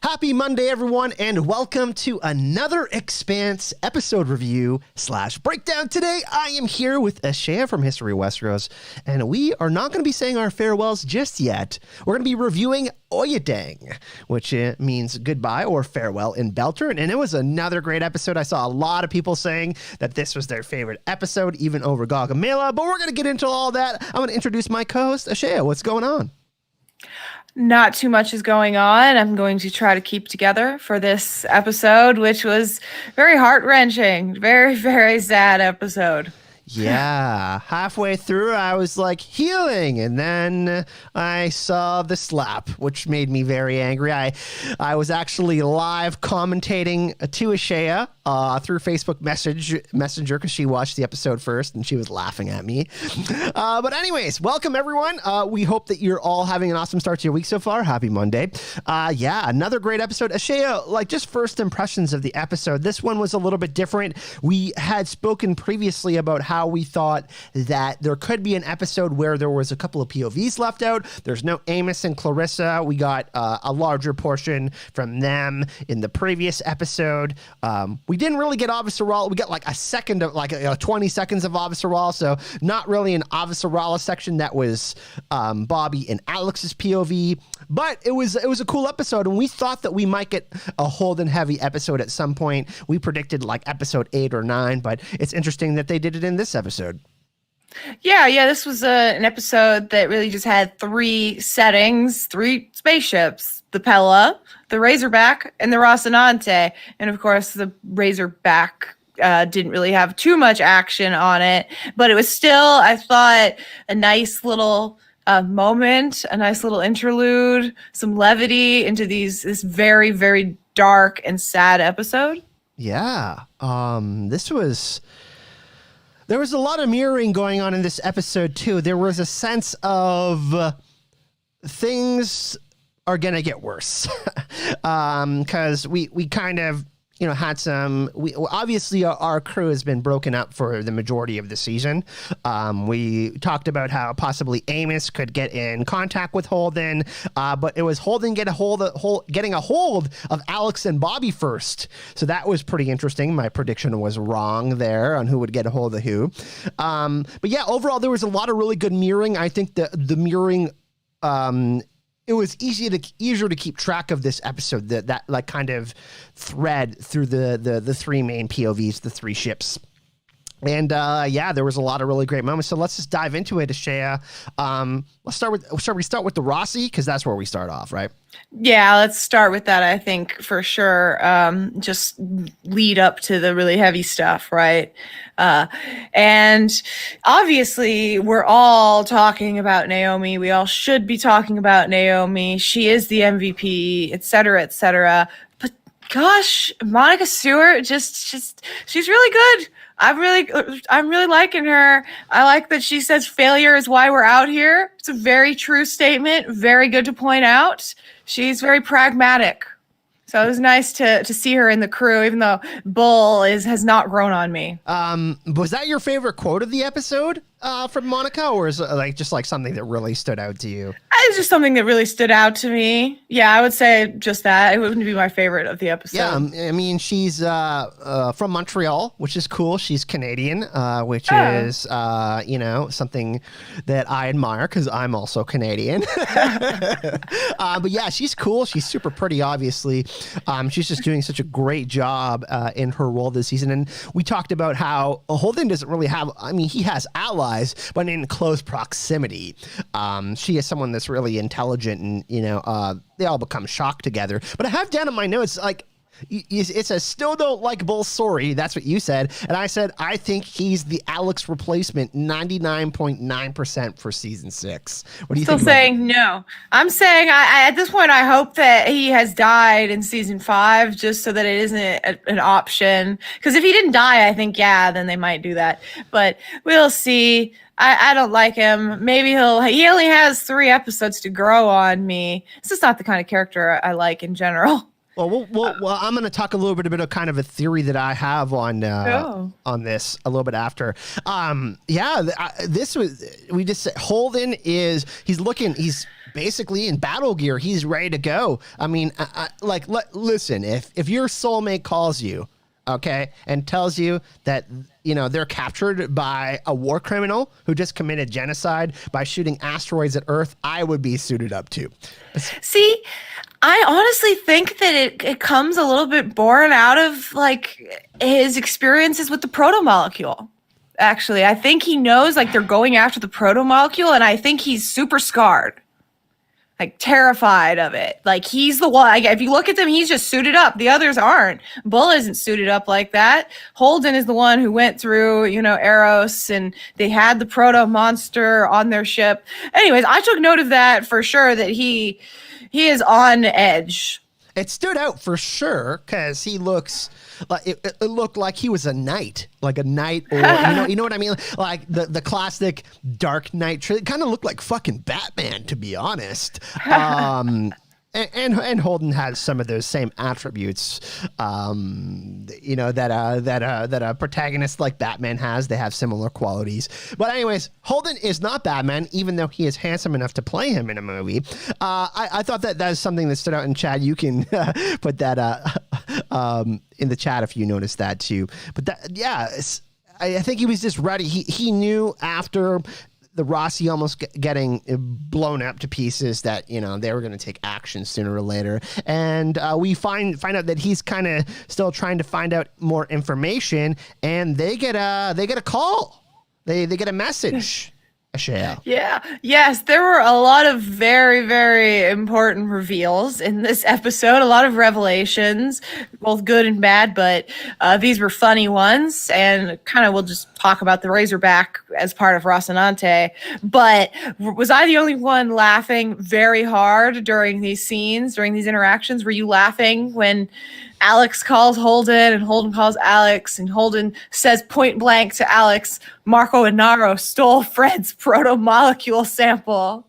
Happy Monday, everyone, and welcome to another Expanse episode review / breakdown. Today, I am here with Ashaya from History of Westeros, and we are not going to be saying our farewells just yet. We're going to be reviewing Oyedeng, which means goodbye or farewell in Beltern, and it was another great episode. I saw a lot of people saying that this was their favorite episode, even over Gaugamela, but we're going to get into all that. I'm going to introduce my co-host, Ashaya. What's going on? Not too much is going on. I'm going to try to keep together for this episode, which was very heart-wrenching. Very, very sad episode. Yeah, halfway through, I was like healing, and then I saw the slap, which made me very angry. I was actually live commentating to Ashaya through Facebook Messenger because she watched the episode first, and she was laughing at me. But anyways, welcome everyone. We hope that you're all having an awesome start to your week so far. Happy Monday. Yeah, another great episode. Ashaya, like just first impressions of the episode. This one was a little bit different. We had spoken previously about how we thought that there could be an episode where there was a couple of POVs left out. There's no Amos and Clarissa. We got a larger portion from them in the previous episode. We didn't really get Avasarala. We got like a second of 20 seconds of Avasarala, so not really an Avasarala section. That was Bobby and Alex's POV, but it was a cool episode, and we thought that we might get a Holden heavy episode at some point. We predicted like episode 8 or 9, but it's interesting that they did it in this episode. Yeah, this was an episode that really just had 3 settings, 3 spaceships: the Pella, the Razorback, and the Rocinante. And of course, the Razorback didn't really have too much action on it, but it was still, I thought, a nice little moment, a nice little interlude, some levity into this very, very dark and sad episode. Yeah, there was a lot of mirroring going on in this episode, too. There was a sense of things are going to get worse. Because we kind of, had some... Obviously, our crew has been broken up for the majority of the season. We talked about how possibly Amos could get in contact with Holden, but it was Holden getting a hold of Alex and Bobby first. So that was pretty interesting. My prediction was wrong there on who would get a hold of who. But yeah, overall, there was a lot of really good mirroring. I think the mirroring... it was easier to keep track of this episode, that like kind of thread through the 3 main POVs, the 3 ships. And yeah, there was a lot of really great moments. So let's just dive into it, Ashaya. Shall we start with the Rossi? Because that's where we start off, right? Yeah, let's start with that, I think, for sure. Just lead up to the really heavy stuff, right? And obviously, we're all talking about Naomi. We all should be talking about Naomi. She is the MVP, et cetera, et cetera. But gosh, Monica Stewart, just she's really good. I'm really liking her. I like that she says failure is why we're out here. It's a very true statement. Very good to point out. She's very pragmatic. So it was nice to see her in the crew, even though Bull has not grown on me. Was that your favorite quote of the episode from Monica, or is it just something that really stood out to you? It's just something that really stood out to me. Yeah, I would say just that. It wouldn't be my favorite of the episode. Yeah, I mean, she's from Montreal, which is cool. She's Canadian, which is, something that I admire because I'm also Canadian. But yeah, she's cool. She's super pretty, obviously. She's just doing such a great job in her role this season. And we talked about how Holden doesn't really have, he has allies, but in close proximity. She is someone that's really intelligent, and they all become shocked together. But I have down in my notes it says still don't like Bull, sorry. That's what you said, and I said I think he's the Alex replacement 99.9% for season 6. What do you think? Still saying no. I'm saying I at this point I hope that he has died in season 5, just so that it isn't an option. Because if he didn't die, I think then they might do that. But we'll see. I don't like him. Maybe he only has 3 episodes to grow on me. This is not the kind of character I like in general. Well, I'm going to talk a little bit about kind of a theory that I have on this a little bit after. This was, we just said Holden he's basically in battle gear. He's ready to go. I mean, listen, if your soulmate calls you, okay, and tells you that, you know, they're captured by a war criminal who just committed genocide by shooting asteroids at Earth, I would be suited up too. See, I honestly think that it comes a little bit born out of like his experiences with the proto-molecule. Actually, I think he knows like they're going after the proto-molecule, and I think he's super scarred. Like terrified of it. Like he's the one, like, if you look at them, he's just suited up. The others aren't. Bull isn't suited up like that. Holden is the one who went through, you know, Eros, and they had the proto monster on their ship. Anyways, I took note of that for sure, that he is on edge. It stood out for sure because he looks like it looked like he was a knight, like a knight, or you know what I mean, like the classic Dark Knight. Kind of looked like fucking Batman, to be honest. And Holden has some of those same attributes, you know, that a protagonist like Batman has. They have similar qualities. But anyways, Holden is not Batman, even though he is handsome enough to play him in a movie. I thought that is something that stood out in chat. You can put that in the chat if you noticed that too. But that, yeah, I think he was just ready. He knew after the Rossi almost getting blown up to pieces that, you know, they were going to take action sooner or later. And we find out that he's kind of still trying to find out more information, and they get a call. They get a message. Yeah. Yes, there were a lot of very, very important reveals in this episode. A lot of revelations, both good and bad, but these were funny ones. And kind of we'll just talk about the Razorback as part of Rocinante. But was I the only one laughing very hard during these scenes, during these interactions? Were you laughing when Alex calls Holden and Holden calls Alex, and Holden says point blank to Alex, Marco Inaro stole Fred's proto-molecule sample?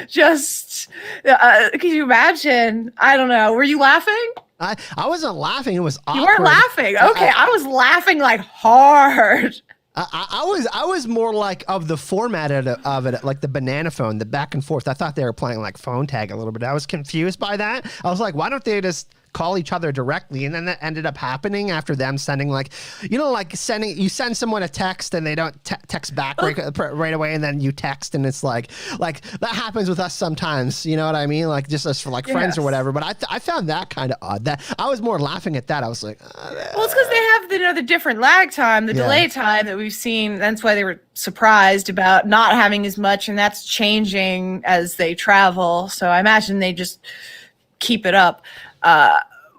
Just, can you imagine? I don't know. Were you laughing? I wasn't laughing. It was awkward. You weren't laughing. Okay, I was laughing like hard. I was more like of the format of it, like the banana phone, the back and forth. I thought they were playing like phone tag a little bit. I was confused by that. I was like, why don't they just call each other directly? And then that ended up happening after them sending, like, you know, like you send someone a text and they don't text back right away, and then you text and it's like that happens with us sometimes. You know what I mean? Like just us for like friends or whatever. But I found that kind of odd. That I was more laughing at that. I was like, well, it's because they have the different lag time, the delay time that we've seen. That's why they were surprised about not having as much, and that's changing as they travel. So I imagine they just keep it up.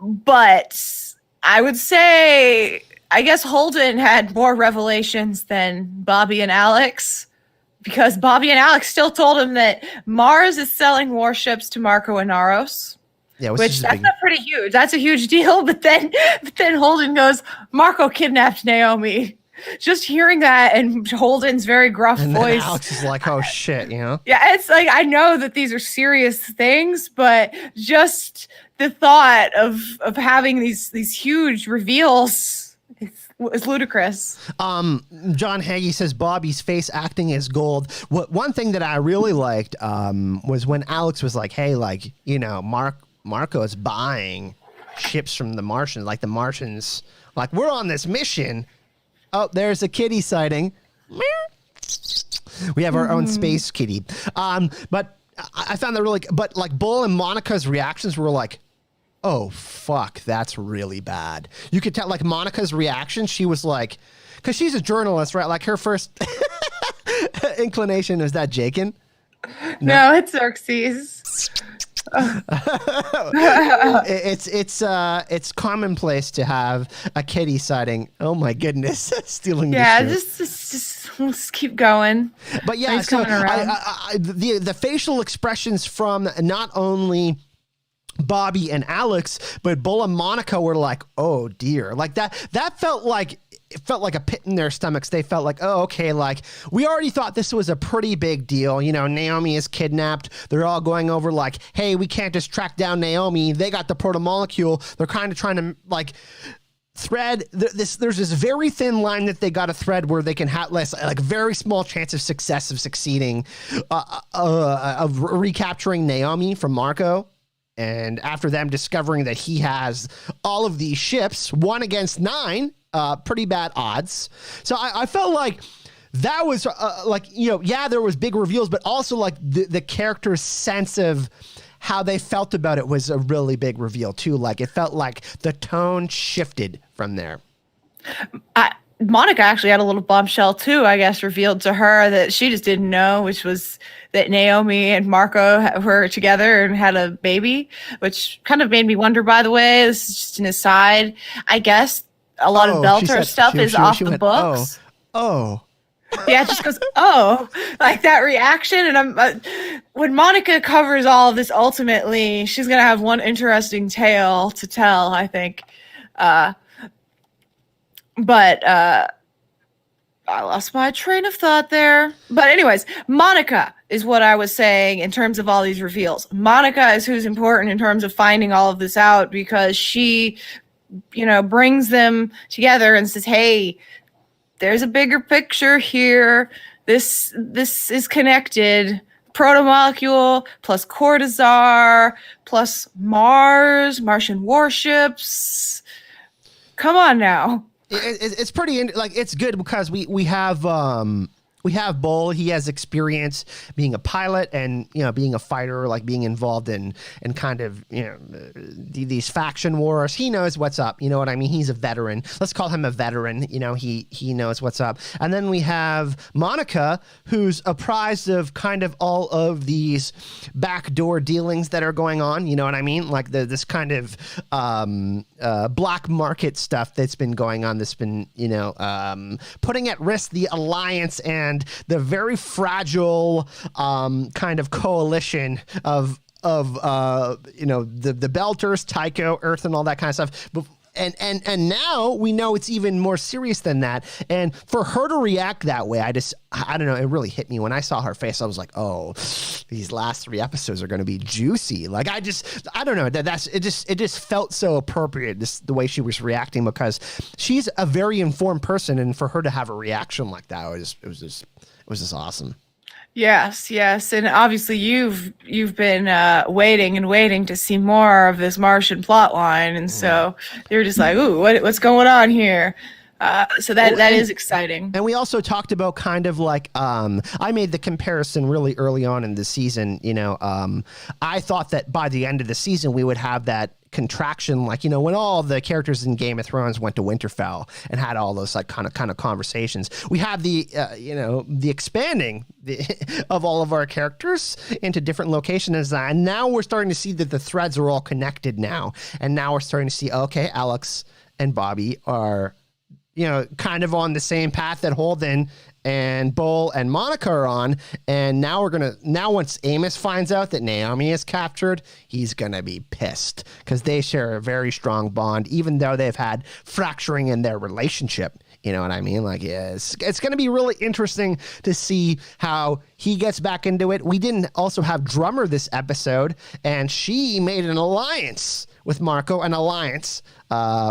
But I would say, I guess Holden had more revelations than Bobby and Alex, because Bobby and Alex still told him that Mars is selling warships to Marco Inaros. Yeah, which that's not pretty huge. That's a huge deal. But then Holden goes, Marco kidnapped Naomi. Just hearing that and Holden's very gruff voice. Alex is like, oh shit, you know? Yeah, it's like, I know that these are serious things, but just the thought of having these huge reveals is ludicrous. John Hagee says Bobby's face acting is gold. One thing that I really liked was when Alex was like, hey, like, you know, Marco is buying ships from the Martians. Like the Martians, like, we're on this mission. Oh, there's a kitty sighting. We have our own space kitty. But I found that really, but like Bull and Monica's reactions were like, oh, fuck, that's really bad. You could tell, like, Monica's reaction, she was like, because she's a journalist, right? Like, her first inclination is that Jakin? No, it's Xerxes. It's commonplace to have a kitty sighting. Oh my goodness, stealing. Yeah, just keep going. But yeah, so the facial expressions from not only Bobby and Alex, but Bull and Monica were like, oh dear, like that felt like. It felt like a pit in their stomachs. They felt like, oh, okay, like, we already thought this was a pretty big deal. You know, Naomi is kidnapped. They're all going over like, hey, we can't just track down Naomi. They got the proto-molecule. They're kind of trying to, like, thread, there's this very thin line that they got to thread where they can have less, like very small chance of success of succeeding, of recapturing Naomi from Marco. And after them discovering that he has all of these ships, 1 against 9, pretty bad odds. So I felt like that was there was big reveals, but also like the character's sense of how they felt about it was a really big reveal too. Like it felt like the tone shifted from there. Monica actually had a little bombshell too, I guess, revealed to her that she just didn't know, which was that Naomi and Marco were together and had a baby, which kind of made me wonder, by the way, this is just an aside, I guess a lot of Belter stuff is off the books. Oh. Yeah, it just goes, oh, like that reaction. And I'm when Monica covers all of this, ultimately, she's going to have one interesting tale to tell, I think. But I lost my train of thought there. But anyways, Monica is what I was saying in terms of all these reveals. Monica is who's important in terms of finding all of this out because she, brings them together and says, hey, there's a bigger picture here. This is connected. Protomolecule plus Cortazar plus Martian warships. Come on now. It's pretty it's good because we have Bull. He has experience being a pilot and being a fighter, like being involved in kind of these faction wars. He knows what's up. You know what I mean? He's a veteran. Let's call him a veteran. He knows what's up. And then we have Monica, who's apprised of kind of all of these backdoor dealings that are going on. You know what I mean? Like this kind of black market stuff that's been going on. That's been putting at risk the alliance and the very fragile kind of coalition of the Belters, Tycho, Earth, and all that kind of stuff. And now we know it's even more serious than that. And for her to react that way, I don't know, it really hit me when I saw her face. I was like, oh, these last 3 episodes are going to be juicy. Like I don't know, it just felt so appropriate, the way she was reacting, because she's a very informed person, and for her to have a reaction like that it was just awesome. Yes, and obviously you've been waiting to see more of this Martian plotline, and so you're just like, ooh, what's going on here? So that is exciting. And we also talked about kind of like, I made the comparison really early on in the season. I thought that by the end of the season we would have that contraction, like when all the characters in Game of Thrones went to Winterfell and had all those like kind of conversations. We have the the expanding of all of our characters into different locations, and now we're starting to see that the threads are all connected now, and now we're starting to see, okay, Alex and Bobby are kind of on the same path that Holden and Bull and Monica are on. And now once Amos finds out that Naomi is captured, he's going to be pissed because they share a very strong bond, even though they've had fracturing in their relationship. You know what I mean? Like, yeah, it's going to be really interesting to see how he gets back into it. We didn't also have Drummer this episode, and she made an alliance with Marco,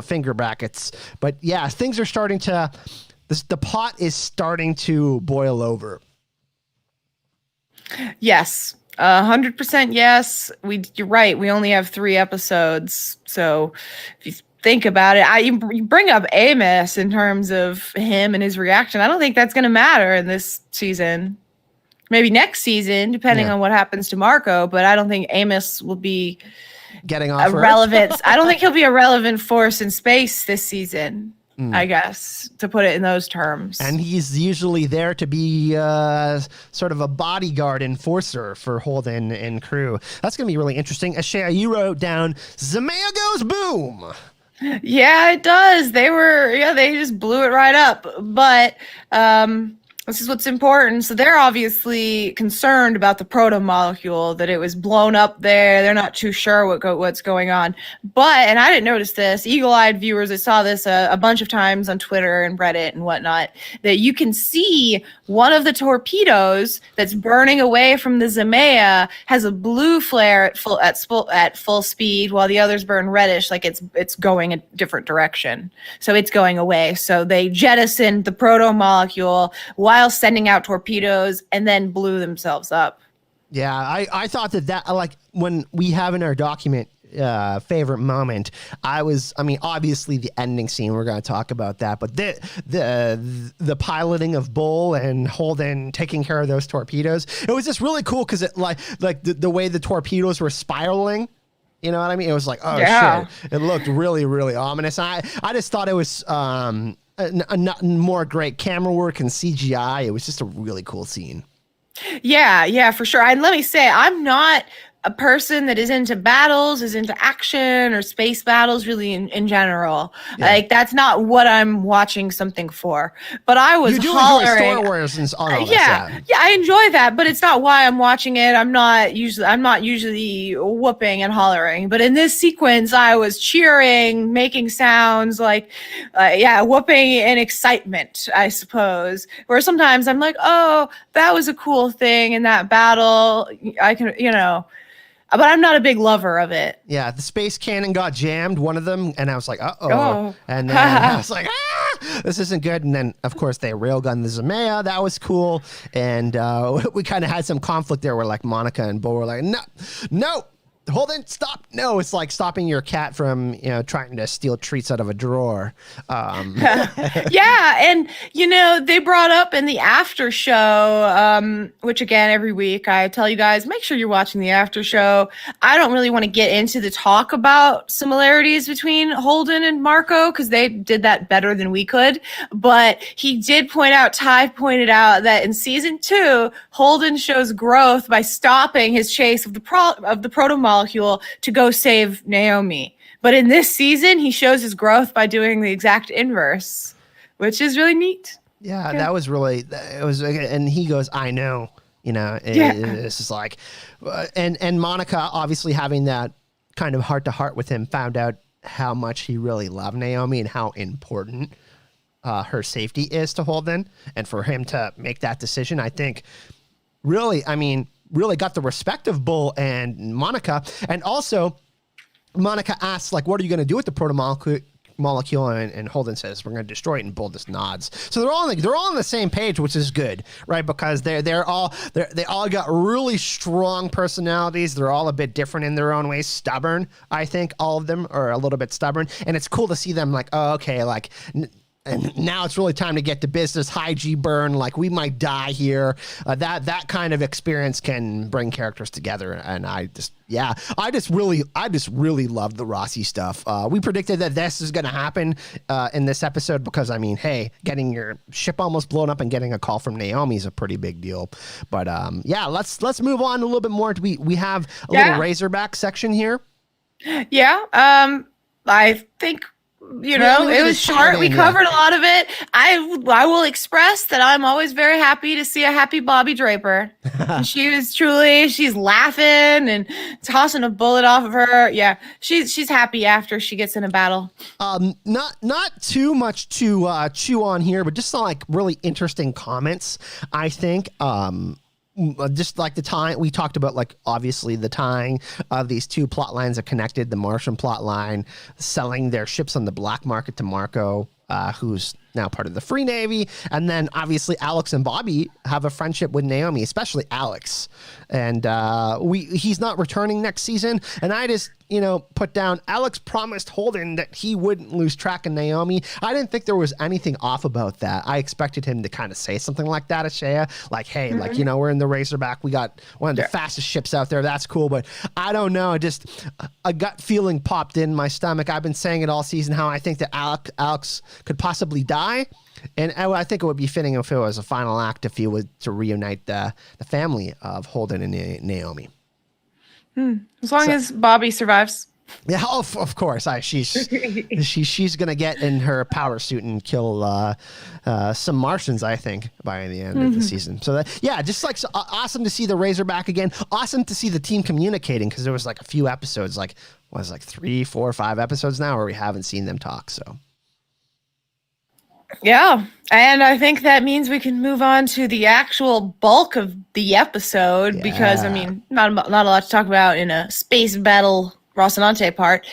finger brackets. But yeah, things are starting to, the pot is starting to boil over. Yes, 100% yes. You're right. We only have 3 episodes. So if you think about it, you bring up Amos in terms of him and his reaction. I don't think that's going to matter in this season. Maybe next season, depending on what happens to Marco. But I don't think Amos will be getting off relevant. I don't think he'll be a relevant force in space this season. I guess, to put it in those terms. And he's usually there to be sort of a bodyguard enforcer for Holden and crew. That's going to be really interesting. Ashea, you wrote down, Zemea goes boom. Yeah, it does. They just blew it right up. But This is what's important. So they're obviously concerned about the proto molecule, that it was blown up there. They're not too sure what's going on. But, and I didn't notice this, eagle-eyed viewers, I saw this a bunch of times on Twitter and Reddit and whatnot, that you can see one of the torpedoes that's burning away from the Zemea has a blue flare at full speed, while the others burn reddish, like it's going a different direction. So it's going away. So they jettisoned the proto molecule while sending out torpedoes, and then blew themselves up. Yeah, I thought that like when we have in our document favorite moment, I mean, obviously the ending scene, we're going to talk about that, but the piloting of Bull and Holden taking care of those torpedoes, it was just really cool because it like the way the torpedoes were spiraling. You know what I mean? It was like, oh shit! It looked really, really ominous. I just thought it was more great camera work and CGI. It was just a really cool scene. Yeah, for sure. And let me say, I'm not a person that is into battles, is into action or space battles really in general. Yeah. Like, that's not what I'm watching something for. But I was hollering. Enjoy Star Wars and all that. Yeah, I enjoy that, but it's not why I'm watching it. I'm not usually whooping and hollering. But in this sequence, I was cheering, making sounds like, whooping in excitement, I suppose. Where sometimes I'm like, oh, that was a cool thing in that battle. I can, but I'm not a big lover of it. Yeah, the space cannon got jammed, one of them, and I was like, uh-oh. And then I was like, this isn't good. And then, of course, they railgunned the Zemea. That was cool. And we kind of had some conflict there where, like, Monica and Bo were like, no, hold on, stop. No, it's like stopping your cat from, trying to steal treats out of a drawer. Yeah, and, they brought up in the after show, which, again, every week I tell you guys, make sure you're watching the after show. I don't really want to get into the talk about similarities between Holden and Marco, because they did that better than we could. But he did point out, Ty pointed out, that in season 2, Holden shows growth by stopping his chase of the proto-molecule to go save Naomi. But in this season, he shows his growth by doing the exact inverse, which is really neat. Yeah, that was really, and he goes, I know, it's just like, and Monica obviously having that kind of heart to heart with him, found out how much he really loved Naomi and how important her safety is to Holden. And for him to make that decision, I think really got the respect of Bull and Monica. And also Monica asks, like, what are you going to do with the proto-molecule? And Holden says, we're going to destroy it, and Bull just nods. So they're all on the same page, which is good, right? Because they all got really strong personalities. They're all a bit different in their own ways. Stubborn, I think all of them are a little bit stubborn. And it's cool to see them like, oh, okay, like, and now it's really time to get to business. High G burn, like we might die here. That kind of experience can bring characters together, and I just really love the Rossi stuff. We predicted that this is going to happen in this episode because, I mean, hey, getting your ship almost blown up and getting a call from Naomi is a pretty big deal. But let's move on a little bit more. We have a little Razorback section here. Yeah, I think. It was short. We covered a lot of it. I will express that I'm always very happy to see a happy Bobby Draper. She's laughing and tossing a bullet off of her. Yeah, she's happy after she gets in a battle. Not too much to chew on here, but just some like really interesting comments, I think. Just like the time we talked about, like obviously the tying of these two plot lines are connected. The Martian plot line, selling their ships on the black market to Marco, who's now part of the Free Navy. And then obviously Alex and Bobby have a friendship with Naomi, especially Alex. And he's not returning next season. And I just, put down, Alex promised Holden that he wouldn't lose track of Naomi. I didn't think there was anything off about that. I expected him to kind of say something like that, Ashaya. Like, hey, we're in the Razorback. We got one of the fastest ships out there. That's cool. But I don't know. Just a gut feeling popped in my stomach. I've been saying it all season, how I think that Alex could possibly die. And I think it would be fitting if it was a final act if he was to reunite the family of Holden and Naomi. As long as Bobby survives. Yeah, of course. She's gonna get in her power suit and kill some Martians, I think, by the end of the season. So just like awesome to see the Razor back again. Awesome to see the team communicating, because there was like a few episodes, like 3, 4, 5 episodes now where we haven't seen them talk. So yeah, and I think that means we can move on to the actual bulk of the episode, because I mean, not a lot to talk about in a space battle Rocinante part,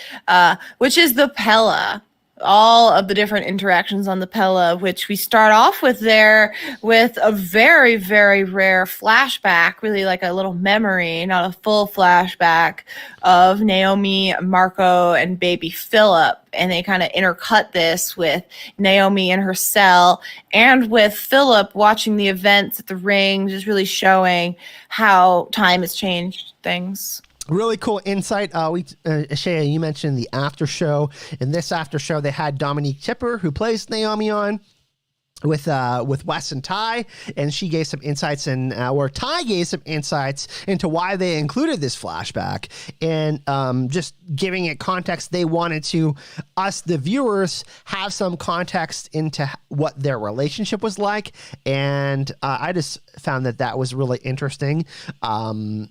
which is the Pella. All of the different interactions on the Pella, which we start off with there with a very, very rare flashback, really like a little memory, not a full flashback, of Naomi, Marco, and baby Filip. And they kind of intercut this with Naomi in her cell and with Filip watching the events at the ring, just really showing how time has changed things. Really cool insight. Shea, you mentioned the after show. In this after show, they had Dominique Tipper, who plays Naomi, on with Wes and Ty, and she gave some insights, or Ty gave some insights into why they included this flashback, and just giving it context. They wanted to, us, the viewers, have some context into what their relationship was like, and I just found that was really interesting. Naomi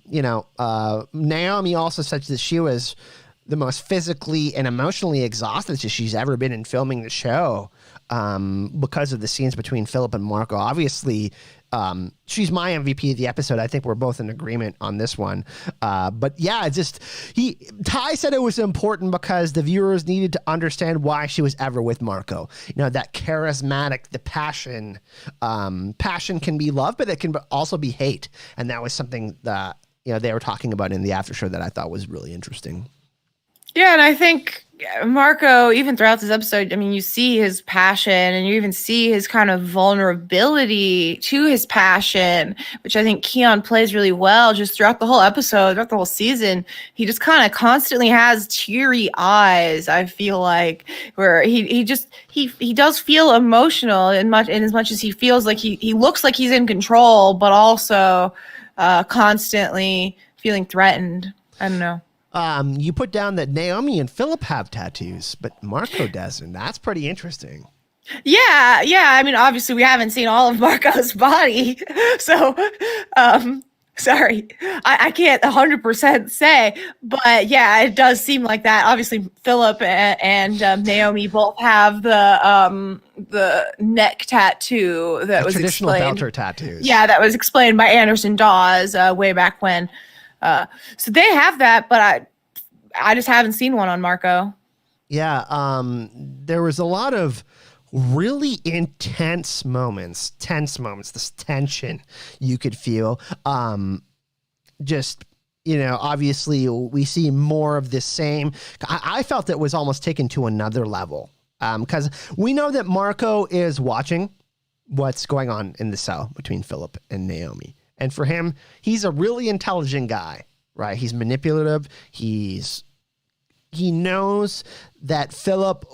also said that she was the most physically and emotionally exhausted she's ever been in filming the show, because of the scenes between Filip and Marco. Obviously, she's my MVP of the episode. I think we're both in agreement on this one. But yeah, Ty said it was important because the viewers needed to understand why she was ever with Marco. That charismatic, the passion. Passion can be love, but it can also be hate. And that was something that, they were talking about in the after show that I thought was really interesting. Yeah, and I think Marco, even throughout this episode, I mean, you see his passion, and you even see his kind of vulnerability to his passion, which I think Keon plays really well just throughout the whole episode, throughout the whole season. He just kind of constantly has teary eyes, I feel like, where he does feel emotional in as much as he feels like he looks like he's in control, but also constantly feeling threatened. I don't know. You put down that Naomi and Filip have tattoos, but Marco doesn't. That's pretty interesting. Yeah. I mean, obviously, we haven't seen all of Marco's body, so sorry, I can't 100% say. But yeah, it does seem like that. Obviously, Filip and Naomi both have the neck tattoo that was traditional explained. Belter tattoos. Yeah, that was explained by Anderson Dawes way back when. So they have that, but I just haven't seen one on Marco. Yeah, there was a lot of really tense moments, this tension you could feel. Obviously we see more of the same. I felt it was almost taken to another level, because we know that Marco is watching what's going on in the cell between Filip and Naomi. And for him, he's a really intelligent guy, right? He's manipulative. He knows that Filip,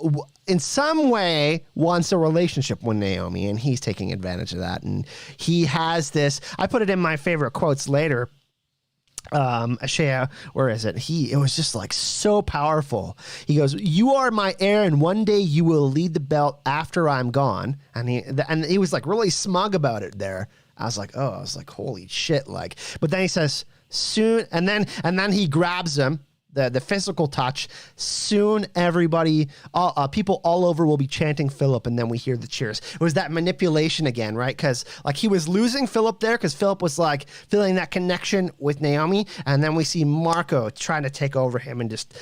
in some way, wants a relationship with Naomi, and he's taking advantage of that. And he has this, I put it in my favorite quotes later, Ashea, where is it? It was just like so powerful. He goes, "You are my heir, and one day you will lead the belt after I'm gone." And he was like really smug about it there. I was like, holy shit. But then he says soon, and then he grabs him, the physical touch. Soon everybody, people all over will be chanting Filip, and then we hear the cheers. It was that manipulation again, right? Because he was losing Filip there, because Filip was feeling that connection with Naomi, and then we see Marco trying to take over him, and just,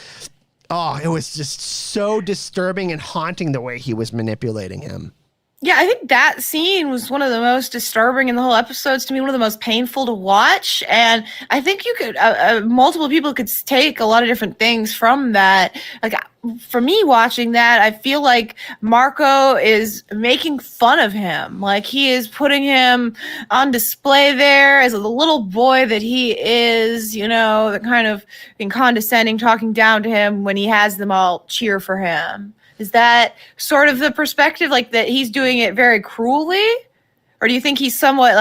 it was just so disturbing and haunting the way he was manipulating him. Yeah, I think that scene was one of the most disturbing in the whole episodes, to me, one of the most painful to watch. And I think you could, multiple people could take a lot of different things from that. For me watching that, I feel like Marco is making fun of him. He is putting him on display there as the little boy that he is, the kind of being condescending, talking down to him when he has them all cheer for him. Is that sort of the perspective, that he's doing it very cruelly? Or do you think he's somewhat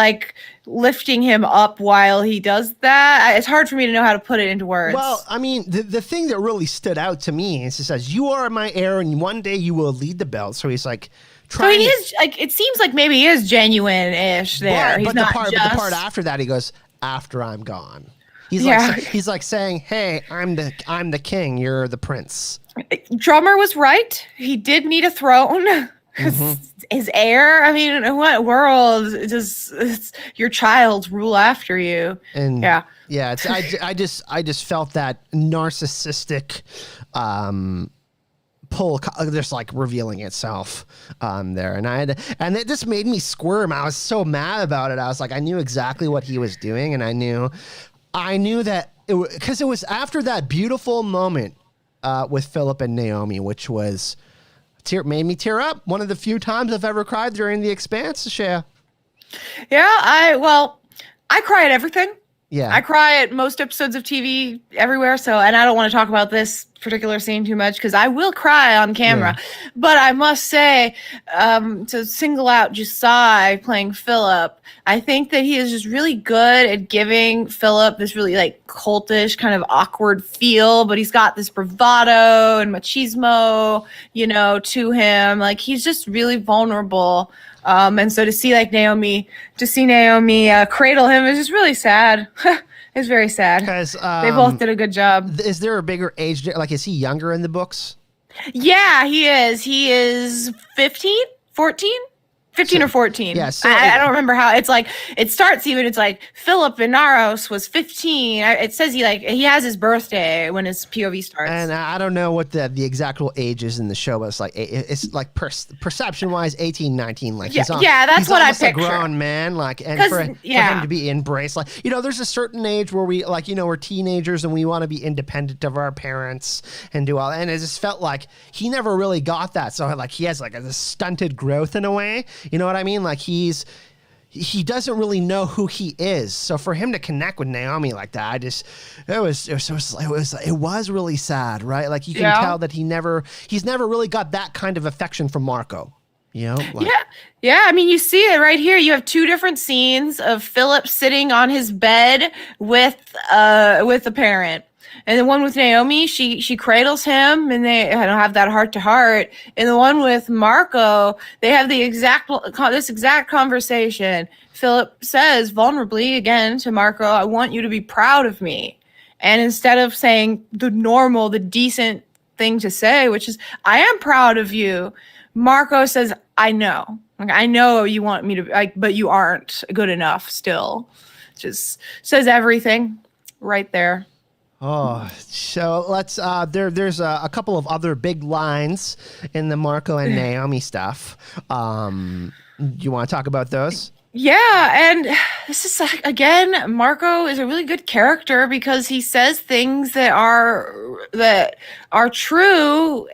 lifting him up while he does that. It's hard for me to know how to put it into words. Well, I mean, the thing that really stood out to me is he says, "You are my heir, and one day you will lead the belt." So he's like, so he is like, it seems like maybe he is genuine-ish there. But the part after that, he goes, "After I'm gone." He's like saying, "Hey, I'm the king. You're the prince." Drummer was right. He did need a throne. His heir. I mean, in what world does your child rule after you? And it's, I just felt that narcissistic pull just like revealing itself there, and it just made me squirm. I was so mad about it. I was like, I knew exactly what he was doing, and I knew that because it was after that beautiful moment with Filip and Naomi, which was made me tear up. One of the few times I've ever cried during the Expanse, Shea. Yeah, I cry at everything. Yeah. I cry at most episodes of TV everywhere. So, and I don't want to talk about this particular scene too much because I will cry on camera. Yeah. But I must say, to single out Josiah playing Filip, I think that he is just really good at giving Filip this really like cultish kind of awkward feel, but he's got this bravado and machismo, to him. Like he's just really vulnerable. And so to see Naomi cradle him is just really sad. It's very sad. Because they both did a good job. Is there a bigger age? Like, is he younger in the books? Yeah, he is. He is 15, 14? 15 or 14. Yeah, so I don't remember how. It's like, it starts even, it's like Filip Inaros was 15. It says he has his birthday when his POV starts. And I don't know what the exact age is in the show, but it's like perception wise 18, 19. Like that's what I picture. A grown man, and for him to be embraced, there's a certain age where we we're teenagers and we want to be independent of our parents and do all. And it just felt like he never really got that. So he has a stunted growth in a way. You know what I mean? He doesn't really know who he is. So for him to connect with Naomi like that, it was really sad, right? You can tell that he's never really got that kind of affection from Marco. Yeah. I mean, you see it right here. You have two different scenes of Filip sitting on his bed with a parent. And the one with Naomi, she cradles him, and they don't have that heart to heart. And the one with Marco, they have this exact conversation. Filip says vulnerably again to Marco, "I want you to be proud of me." And instead of saying the decent thing to say, which is, "I am proud of you," Marco says, "I know. I know you want me to, but you aren't good enough still." Just says everything right there. Oh, so let's. There's a couple of other big lines in the Marco and Naomi stuff. Do you want to talk about those? Yeah, and this is again, Marco is a really good character because he says things that are true.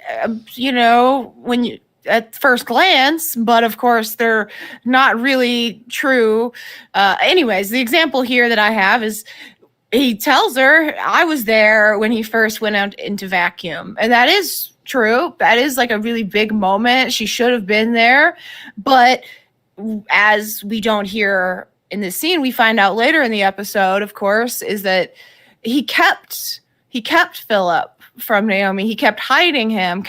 When you at first glance, but of course they're not really true. Anyways, the example here that I have is, he tells her, "I was there when he first went out into vacuum." And that is true. That is a really big moment. She should have been there. But as we don't hear in this scene, we find out later in the episode, of course, is that he kept Filip from Naomi. He kept hiding him.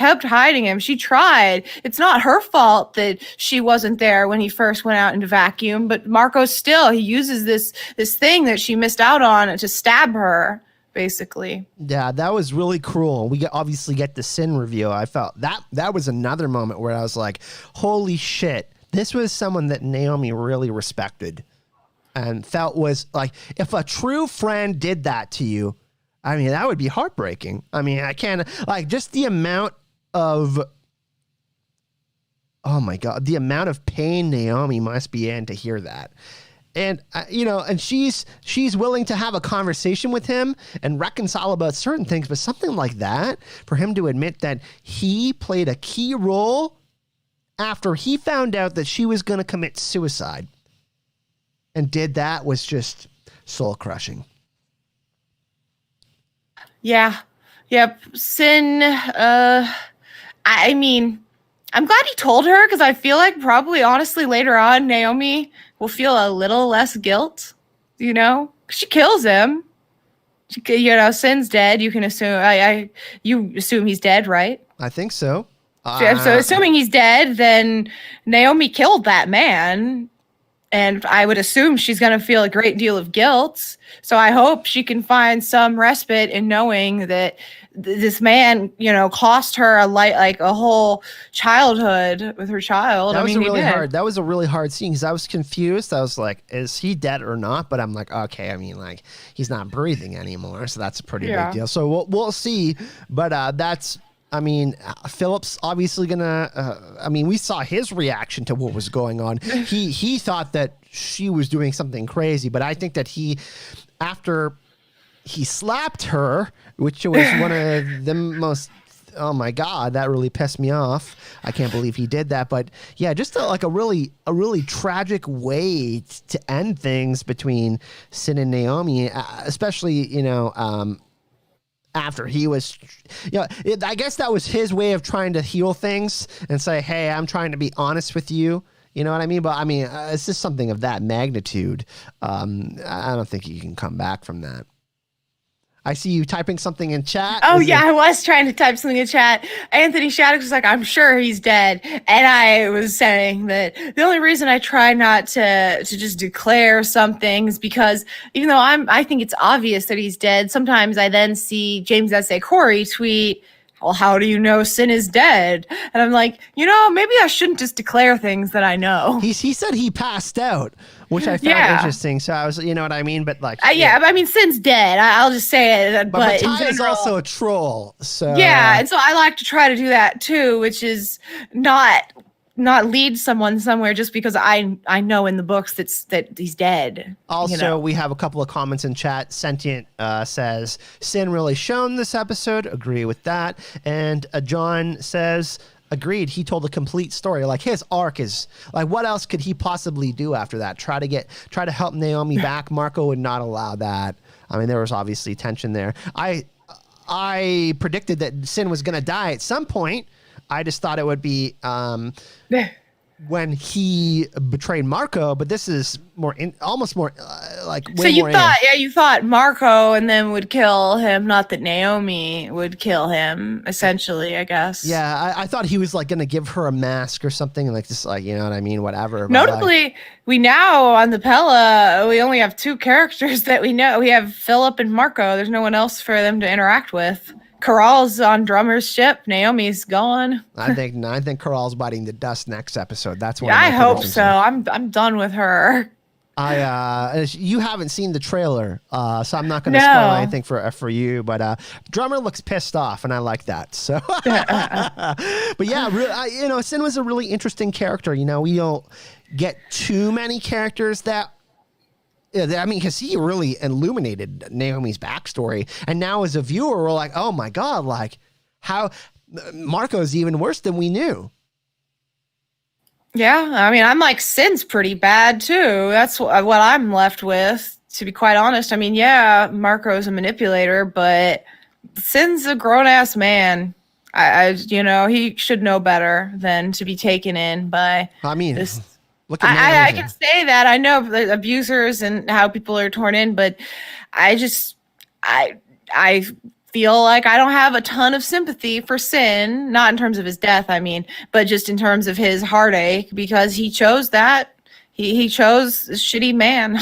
She tried. It's not her fault that she wasn't there when he first went out into vacuum, but Marco he uses this thing that she missed out on to stab her, basically. Yeah, that was really cruel. We obviously get the Cyn review. I felt that was another moment where I was like, holy shit, this was someone that Naomi really respected and felt was like, if a true friend did that to you, I mean, that would be heartbreaking. I mean, I can't, just the amount of, oh my God, the amount of pain Naomi must be in to hear that. And, and she's willing to have a conversation with him and reconcile about certain things, but something like that, for him to admit that he played a key role after he found out that she was going to commit suicide and did that, was just soul crushing. Yeah. Yep. Cyn, I mean, I'm glad he told her, because I feel like probably honestly later on Naomi will feel a little less guilt, you know? She kills him. You know, Cyn's dead. You can assume, you assume he's dead, right? I think so. So assuming he's dead, then Naomi killed that man. And I would assume she's going to feel a great deal of guilt. So I hope she can find some respite in knowing that this man, you know, cost her a whole childhood with her child. That was That was a really hard scene because I was confused. I was like, is he dead or not? But I'm like, okay, I mean, like, he's not breathing anymore. So that's a pretty big deal. So we'll see. But that's... I mean, Filip's obviously gonna. I mean, we saw his reaction to what was going on. He thought that she was doing something crazy, but I think that after he slapped her, which was one of the most. Oh my God, that really pissed me off. I can't believe he did that. But yeah, just a really tragic way to end things between Cyn and Naomi, especially after he was, I guess that was his way of trying to heal things and say, hey, I'm trying to be honest with you. You know what I mean? But I mean, it's just something of that magnitude. I don't think you can come back from that. I see you typing something in chat. Oh, I was trying to type something in chat. Anthony Shattuck was like, I'm sure he's dead. And I was saying that the only reason I try not to just declare something is because even though I think it's obvious that he's dead, sometimes I then see James S.A. Corey tweet, well, how do you know Cyn is dead? And I'm like, maybe I shouldn't just declare things that I know. He said he passed out, which I found interesting. So I was, you know what I mean? But like, I mean, Cyn's dead. I'll just say it. But Ty is also a troll. So yeah, and so I like to try to do that too, which is not lead someone somewhere just because I know in the books that he's dead. Also, we have a couple of comments in chat. Sentient says, Cyn really shown this episode. Agree with that. And John says, agreed. He told a complete story. Like, his arc is like, what else could he possibly do after that? Try to help Naomi back. Marco would not allow that. I mean, there was obviously tension there. I predicted that Cyn was going to die at some point. I just thought it would be when he betrayed Marco, but this is almost more like way so you more thought you thought Marco and then would kill him, not that Naomi would kill him, essentially, I guess. Yeah, I thought he was like going to give her a mask or something, like just like, you know what I mean, whatever. Notably, we now on the Pella, we only have two characters that we know. We have Filip and Marco. There's no one else for them to interact with. Corral's on Drummer's ship. Naomi's gone. I think Corral's biting the dust next episode. That's one. I hope so. I'm done with her. You haven't seen the trailer, so I'm not going to spoil anything for you. But Drummer looks pissed off, and I like that. So, but yeah, Cyn was a really interesting character. We don't get too many characters that. Yeah, I mean, because he really illuminated Naomi's backstory. And now as a viewer, we're like, oh, my God, like, how Marco's even worse than we knew. Yeah, I mean, I'm like, Cyn's pretty bad, too. That's what I'm left with, to be quite honest. I mean, yeah, Marco's a manipulator, but Cyn's a grown-ass man. He should know better than to be taken in by this. I can say that. I know the abusers and how people are torn in, but I feel like I don't have a ton of sympathy for Cyn, not in terms of his death, I mean, but just in terms of his heartache, because he chose that. He chose a shitty man.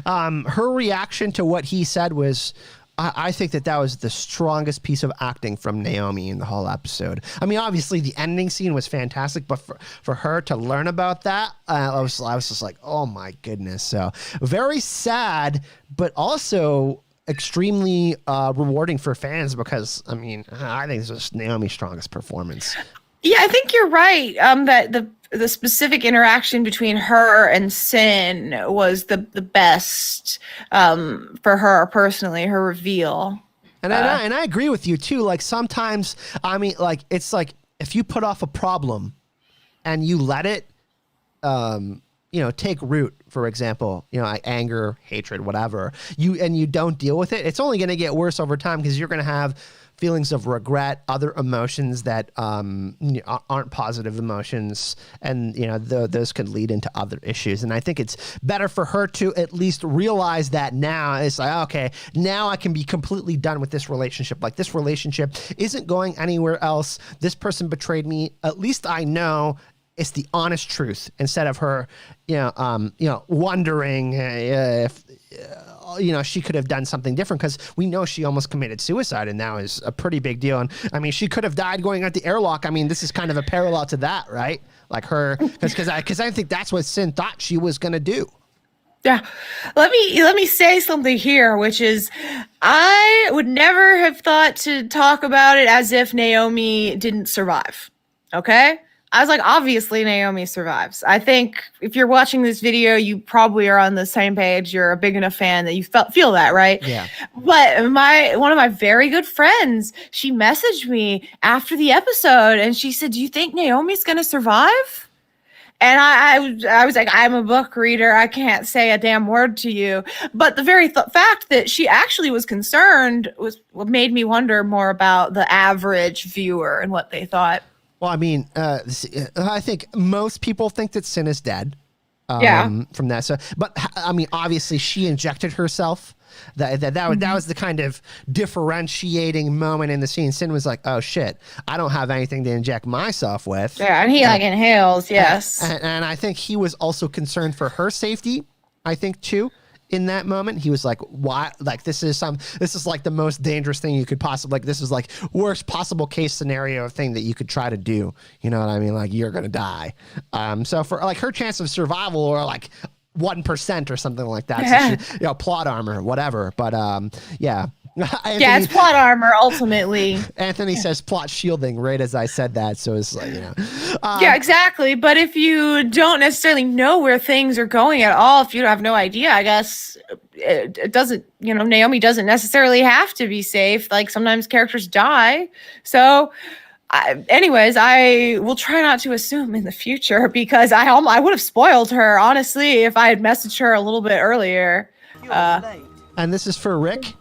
Her reaction to what he said was, I think that was the strongest piece of acting from Naomi in the whole episode. I mean, obviously the ending scene was fantastic, but for her to learn about that, I was just like, oh my goodness. So very sad, but also extremely rewarding for fans because, I mean, I think this was Naomi's strongest performance. Yeah, I think you're right. That the specific interaction between her and Cyn was the best for her personally. Her reveal, and I agree with you too. Like sometimes, I mean, like it's like if you put off a problem and you let it, take root. For example, like anger, hatred, whatever. You don't deal with it. It's only going to get worse over time because you're going to have feelings of regret, other emotions that aren't positive emotions, and those could lead into other issues. And I think it's better for her to at least realize that now. It's like, okay, now I can be completely done with this relationship. Like, this relationship isn't going anywhere else. This person betrayed me. At least I know it's the honest truth, instead of her, wondering if she could have done something different, because we know she almost committed suicide, and now is a pretty big deal. And I mean, she could have died going out the airlock. I mean, this is kind of a parallel to that, right? Like her, because I think that's what Cyn thought she was gonna do. Yeah. Let me say something here, which is, I would never have thought to talk about it as if Naomi didn't survive. Okay? I was like, obviously Naomi survives. I think if you're watching this video, you probably are on the same page. You're a big enough fan that you feel that, right? Yeah. But one of my very good friends, she messaged me after the episode and she said, "Do you think Naomi's going to survive?" And I was like, I'm a book reader. I can't say a damn word to you. But the very fact that she actually was concerned was what made me wonder more about the average viewer and what they thought. Well, I mean, I think most people think that Cyn is dead. From that. So, but I mean, obviously, she injected herself. That was the kind of differentiating moment in the scene. Cyn was like, "Oh shit, I don't have anything to inject myself with." Yeah, and he inhales. Yes, and I think he was also concerned for her safety. I think too. In that moment, he was like, "Why? Like, this is like the most dangerous thing you could possibly, like, this is like worst possible case scenario thing that you could try to do." You know what I mean? Like, you're gonna die. So for like her chance of survival, or like 1% or something like that, so she, plot armor, whatever. But yeah. Anthony, yeah, it's plot armor ultimately. Anthony says plot shielding right as I said that, so it's like, yeah, exactly. But if you don't necessarily know where things are going at all, if you have no idea, I guess it doesn't, Naomi doesn't necessarily have to be safe. Like, sometimes characters die. So anyways, I will try not to assume in the future, because I would have spoiled her, honestly, if I had messaged her a little bit earlier. And this is for Rick.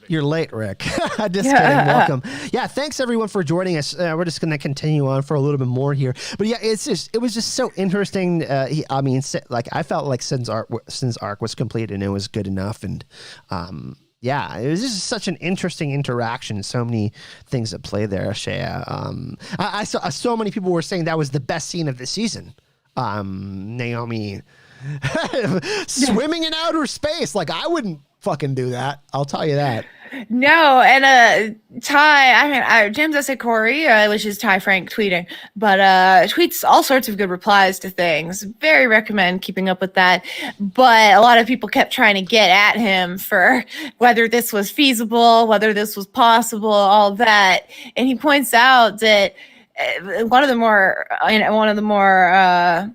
You're late, Rick. Just kidding. Welcome. Yeah, thanks everyone for joining us. We're just going to continue on for a little bit more here. But yeah, it was just so interesting. I felt like Cyn's arc was complete and it was good enough. And yeah, it was just such an interesting interaction. So many things at play there, Shea. I saw so many people were saying that was the best scene of the season. Naomi swimming in outer space. Like, I wouldn't fucking do that. I'll tell you that. No, and James S. Corey, which is Ty Frank tweeting, but tweets all sorts of good replies to things. Very recommend keeping up with that. But a lot of people kept trying to get at him for whether this was feasible, whether this was possible, all that. And he points out that one of the more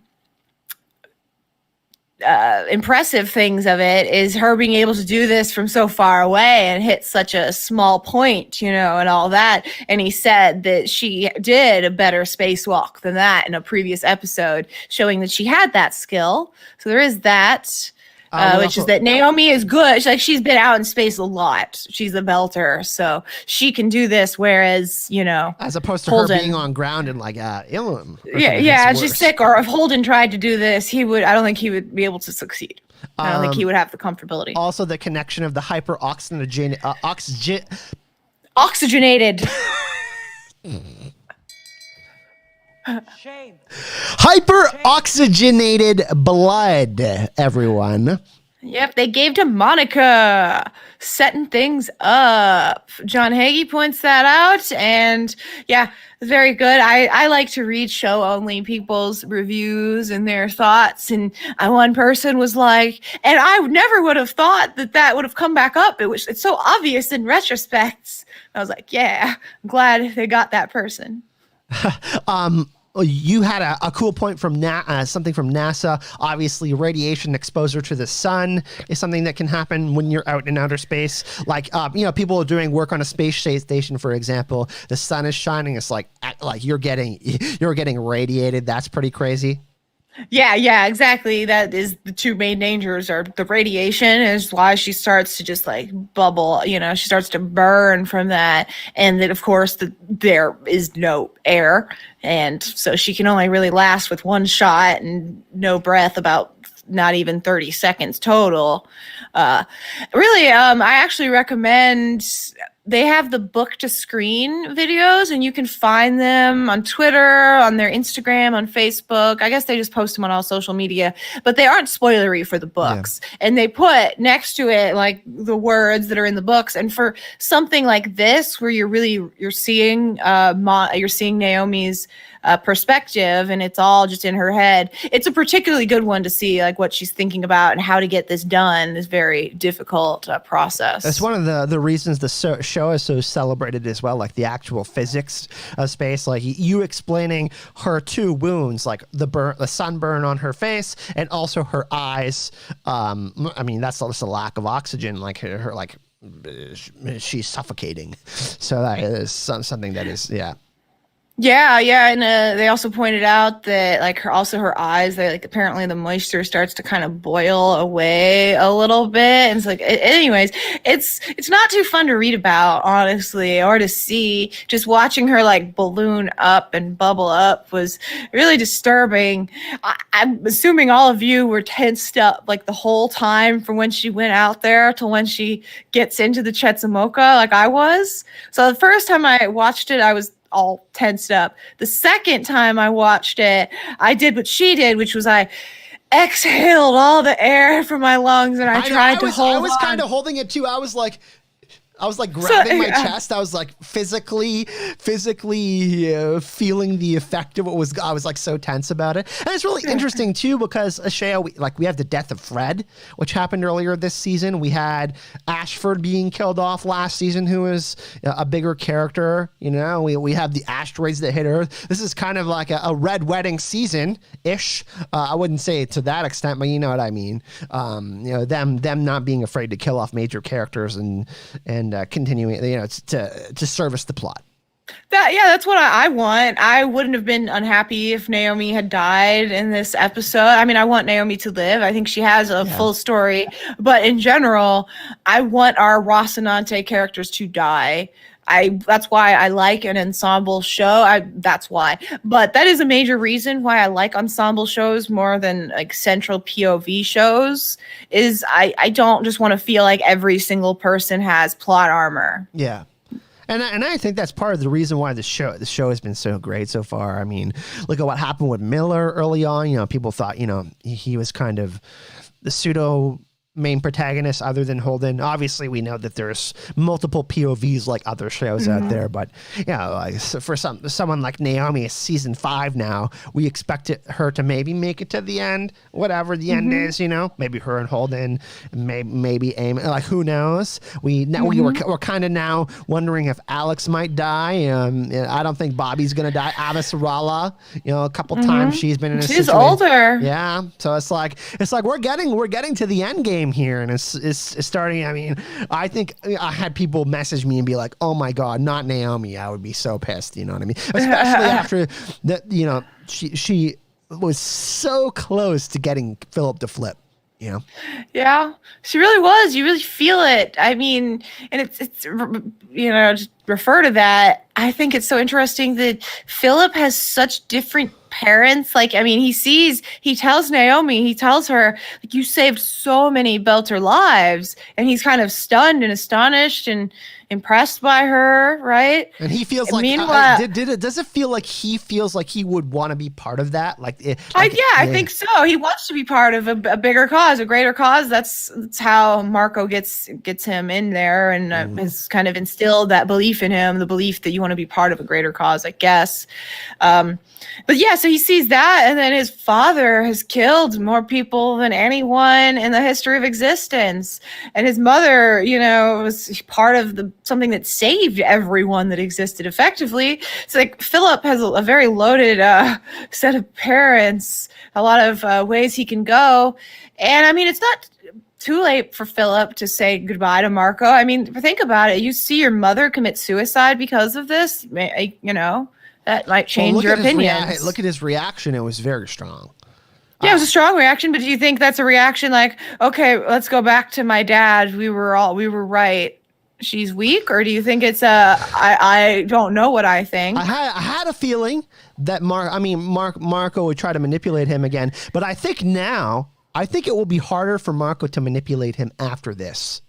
impressive things of it is her being able to do this from so far away and hit such a small point, and all that. And he said that she did a better spacewalk than that in a previous episode, showing that she had that skill. So there is that. Which is that Naomi is good. She's been out in space a lot. She's a belter, so she can do this. Whereas, as opposed to Holden, her being on ground and like Ilum. She's sick. Or if Holden tried to do this, I don't think he would be able to succeed. I don't think he would have the comfortability. Also, the connection of the oxygenated. Shame. Hyper oxygenated blood, everyone. Yep, they gave to Monica, setting things up. John Hagee points that out, and yeah, very good. I like to read show-only people's reviews and their thoughts, and one person was like, and I never would have thought that would have come back up. It's so obvious in retrospect. I was like, yeah, I'm glad they got that person. You had a cool point from something from NASA. Obviously, radiation exposure to the sun is something that can happen when you're out in outer space. Like, people are doing work on a space station, for example. The sun is shining. It's like you're getting radiated. That's pretty crazy. Yeah, exactly. That is the two main dangers are the radiation is why she starts to just like bubble, she starts to burn from that. And then of course there is no air. And so she can only really last with one shot and no breath about not even 30 seconds total. Really, I actually recommend they have the book to screen videos and you can find them on Twitter, on their Instagram, on Facebook. I guess they just post them on all social media, but they aren't spoilery for the books. Yeah. And they put next to it like the words that are in the books. And for something like this, where you're seeing Naomi's perspective and it's all just in her head, it's a particularly good one to see like what she's thinking about and how to get this done. This very difficult process. That's one of the reasons the show is so celebrated as well, like the actual physics of space, like you explaining her two wounds, like the sunburn on her face and also her eyes. I mean, that's just a lack of oxygen, like her like she's suffocating. So that is something that is, yeah. Yeah, and they also pointed out that like her eyes, they like apparently the moisture starts to kind of boil away a little bit, and it's like anyways, it's not too fun to read about, honestly, or to see. Just watching her like balloon up and bubble up was really disturbing. I'm assuming all of you were tensed up like the whole time from when she went out there till when she gets into the Chetzemoka, like I was. So the first time I watched it, I was all tensed up. The second time I watched it, I did what she did, which was I exhaled all the air from my lungs and I tried to hold on. I was kind of holding it too. I was like grabbing my chest. I was like physically feeling the effect of what was. I was like so tense about it, and it's really interesting too because Ashea, we have the death of Fred, which happened earlier this season. We had Ashford being killed off last season, who is a bigger character. We have the asteroids that hit Earth. This is kind of like a red wedding season ish. I wouldn't say it to that extent, but you know what I mean. Them not being afraid to kill off major characters and continuing, to service the plot. That's what I want. I wouldn't have been unhappy if Naomi had died in this episode. I mean, I want Naomi to live. I think she has a full story, but in general, I want our Rocinante characters to die. That's why I like an ensemble show. That's why. But that is a major reason why I like ensemble shows more than like central POV shows is I don't just want to feel like every single person has plot armor. Yeah. And I think that's part of the reason why the show has been so great so far. I mean, look at what happened with Miller early on. People thought, he was kind of the pseudo main protagonist other than Holden. Obviously, we know that there's multiple POVs like other shows out there, but for someone like Naomi, it's season 5 now. We expect her to maybe make it to the end, whatever the end is. Maybe her and Holden, maybe Amy. Like who knows? We're kind of now wondering if Alex might die. I don't think Bobby's gonna die. Avasarala, a couple times she's been in a She's situation. older. Yeah, so it's like we're getting to the end game here, and it's starting. I mean, I think I had people message me and be like, "Oh my God, not Naomi!" I would be so pissed. You know what I mean? Especially after that. She was so close to getting Filip to flip. Yeah, she really was. You really feel it. I mean, and it's just refer to that. I think it's so interesting that Filip has such different parents. Like, I mean, he tells Naomi, he tells her, like, you saved so many Belter lives, and he's kind of stunned and astonished and impressed by her, right? And he feels like, does it feel like he feels like he would want to be part of that? I think so. He wants to be part of a bigger cause, a greater cause. That's how Marco gets him in there and has kind of instilled that belief in him, the belief that you want to be part of a greater cause, I guess. But yeah, so he sees that, and then his father has killed more people than anyone in the history of existence. And his mother, was part of something that saved everyone that existed effectively. It's like Filip has a very loaded set of parents, a lot of ways he can go. And I mean, it's not too late for Filip to say goodbye to Marco. I mean, think about it. You see your mother commit suicide because of this, that might change your opinion. Look at his reaction. It was very strong. Yeah, it was a strong reaction, but do you think that's a reaction like, okay, let's go back to my dad. We were right. She's weak, or do you think it's I don't know what I think. I had a feeling that Marco would try to manipulate him again, but I think it will be harder for Marco to manipulate him after this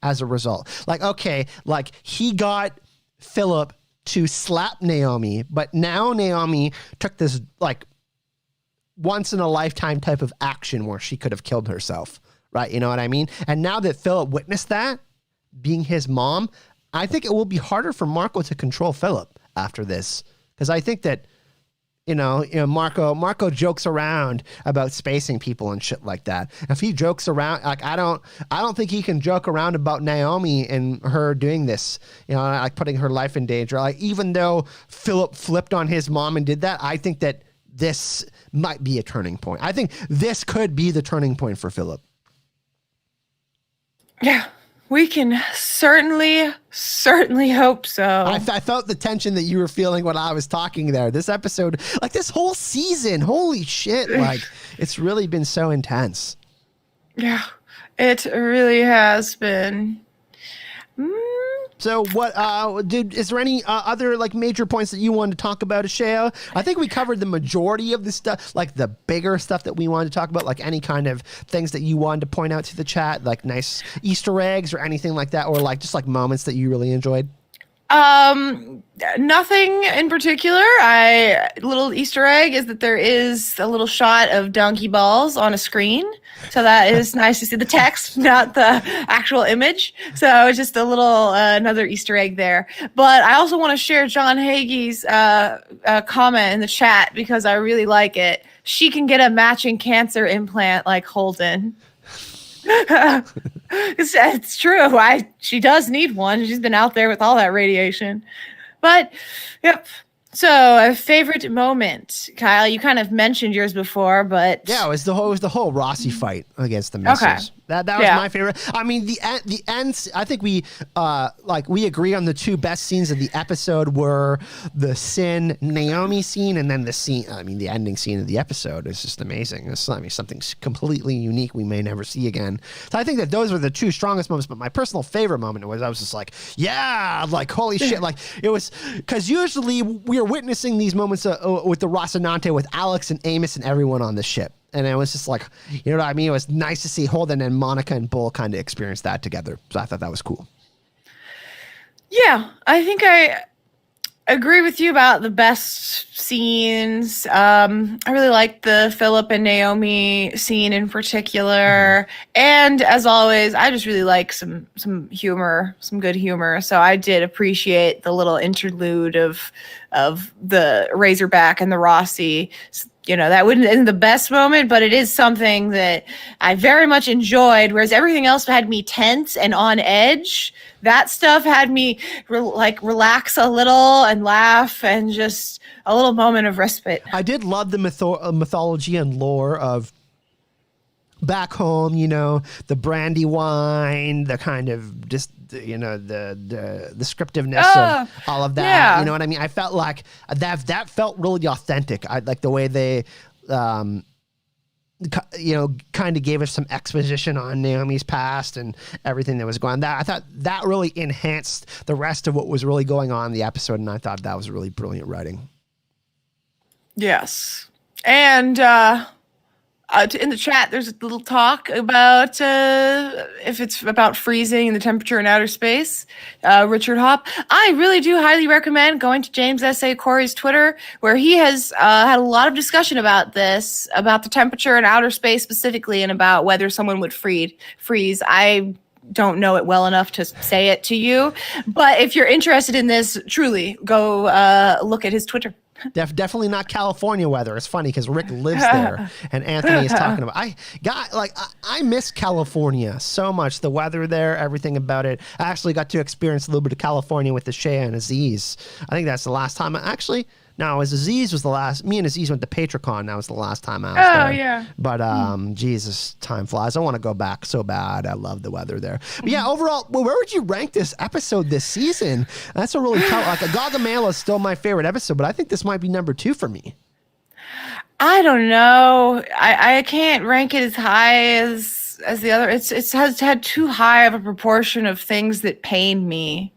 as a result. Like, okay, like he got Filip to slap Naomi, but now Naomi took this like once in a lifetime type of action where she could have killed herself, right? You know what I mean? And now that Filip witnessed that, being his mom, I think it will be harder for Marco to control Filip after this. Because I think that, Marco jokes around about spacing people and shit like that. If he jokes around, like I don't think he can joke around about Naomi and her doing this, like putting her life in danger. Like even though Filip flipped on his mom and did that, I think that this might be a turning point. I think this could be the turning point for Filip. Yeah, we can certainly hope so. I felt the tension that you were feeling when I was talking there. This episode, like this whole season, holy shit, like it's really been so intense. Yeah, it really has been. So what, dude, is there any other like major points that you wanted to talk about, Asheo? I think we covered the majority of the stuff, like the bigger stuff that we wanted to talk about, like any kind of things that you wanted to point out to the chat, like nice Easter eggs or anything like that, or like just like moments that you really enjoyed. Nothing in particular. Little Easter egg is that there is a little shot of donkey balls on a screen. So that is nice to see the text, not the actual image. So it's just a little, another Easter egg there. But I also want to share John Hagee's, comment in the chat because I really like it. She can get a matching cancer implant like Holden. It's true. She does need one. She's been out there with all that radiation. But yep. So a favorite moment, Kyle. You kind of mentioned yours before, but yeah, it was the whole Rossi fight against the missiles. Okay. That was my favorite. I mean, the ends. I think we agree on the two best scenes of the episode were the Cyn Naomi scene and then the ending scene of the episode is just amazing. It's something completely unique we may never see again. So I think that those were the two strongest moments. But my personal favorite moment was I was just like, yeah, like holy shit, like it was because usually we are witnessing these moments with the Rocinante with Alex and Amos and everyone on the ship. And it was just like, you know what I mean? It was nice to see Holden and Monica and Bull kind of experience that together. So I thought that was cool. Yeah, I think I agree with you about the best scenes. I really liked the Filip and Naomi scene in particular. And as always, I just really like some humor, some good humor. So I did appreciate the little interlude of the Razorback and the Rossi. That isn't the best moment, but it is something that I very much enjoyed, whereas everything else had me tense and on edge. That stuff had me relax a little and laugh and just a little moment of respite. I did love the mythology and lore of back home, the brandy wine, the kind of just, the descriptive-ness of all of that. Yeah. You know what I mean? I felt like that felt really authentic. I like the way they, kind of gave us some exposition on Naomi's past and everything that was going on. I thought that really enhanced the rest of what was really going on in the episode, and I thought that was really brilliant writing. Yes. And, in the chat, there's a little talk about if it's about freezing and the temperature in outer space. Richard Hopp. I really do highly recommend going to James S.A. Corey's Twitter, where he has had a lot of discussion about this, about the temperature in outer space specifically, and about whether someone would freeze. I don't know it well enough to say it to you, but if you're interested in this, truly go look at his Twitter. Definitely not California weather. It's funny because Rick lives there, and Anthony is talking about. I miss California so much. The weather there, everything about it. I actually got to experience a little bit of California with the Shea and Aziz. I think that's the last time. Aziz was the last. Me and Aziz went to PatriCon. That was the last time I was there. Oh yeah. But Jesus, time flies. I want to go back so bad. I love the weather there. But yeah, overall, where would you rank this episode this season? That's a really tough. Like Gargamel is still my favorite episode, but I think this might be number 2 for me. I don't know. I can't rank it as high as the other. It's has had too high of a proportion of things that pain me.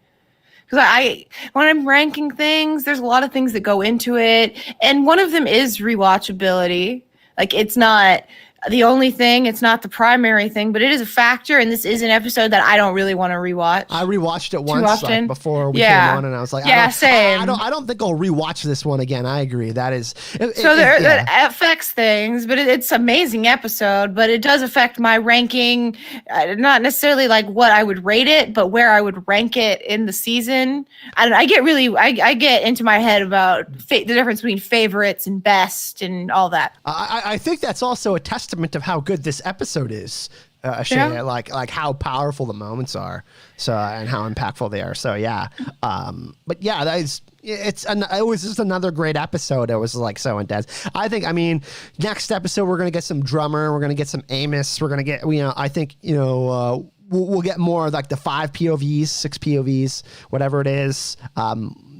Because when I'm ranking things, there's a lot of things that go into it, and one of them is rewatchability. Like, it's not the only thing, it's not the primary thing, but it is a factor, and this is an episode that I don't really want to rewatch. I rewatched it once before we came on, and I was like, same. I don't think I'll rewatch this one again. I agree. That is that affects things, but it's an amazing episode. But it does affect my ranking, not necessarily like what I would rate it, but where I would rank it in the season. I get into my head about the difference between favorites and best and all that. I think that's also a testament of how good this episode is, like how powerful the moments are, and how impactful they are. So yeah, but yeah, it was just another great episode. It was like so intense. I mean, next episode we're gonna get some Drummer, we're gonna get some Amos, we're gonna get I think we'll get more like the 5 POVs, 6 POVs, whatever it is.